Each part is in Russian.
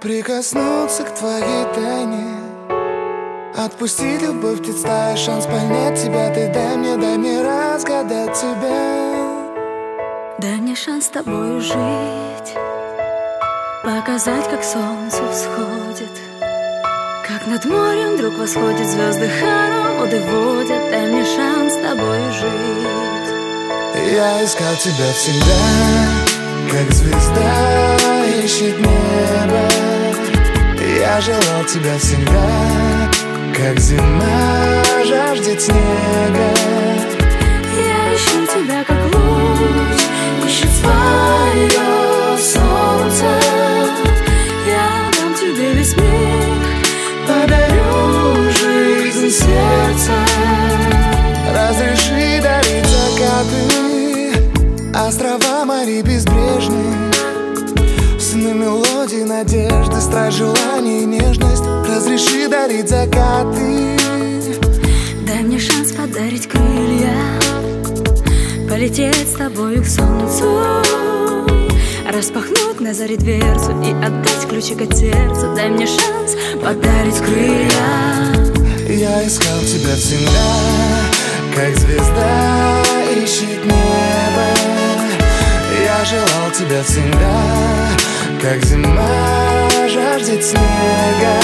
Прикоснуться к твоей тайне, отпустить любовь, представить шанс понять тебя. Ты дай мне разгадать тебя. Дай мне шанс с тобою жить, показать, как солнце всходит, как над морем вдруг восходят звезды, хороводы водят. Дай мне шанс с тобою жить. Я искал тебя всегда, как звезда ищет небо. Я желал тебя всегда, как зима жаждет снега. Я ищу тебя, как луч ищет свое солнце. Я дам тебе весь мир, подарю жизнь сердца. Разреши дарить закаты, острова, моря безбрежные, сны, мелодии, надежды, страсть, желание и нежность. Разреши дарить закаты. Дай мне шанс подарить крылья, полететь с тобою к солнцу, распахнуть на заре дверцу и отдать ключик от сердца. Дай мне шанс подарить крылья. Я искал тебя всегда, как звезда ищет небо. Я желал тебя всегда, как зима жаждет снега.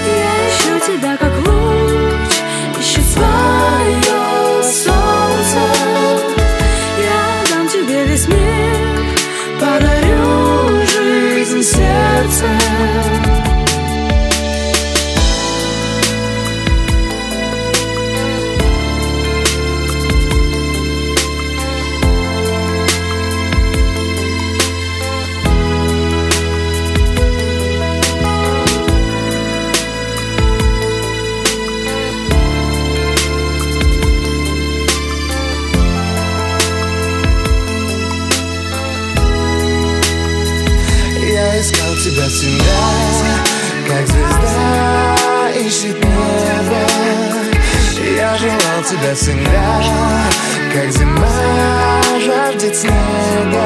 Я ищу тебя, как луч ищет свое солнце. Я дам тебе весь мир, подарю жизнь сердца. Я искал тебя всегда, как звезда ищет небо. Я желал тебя всегда, как зима жаждет снега.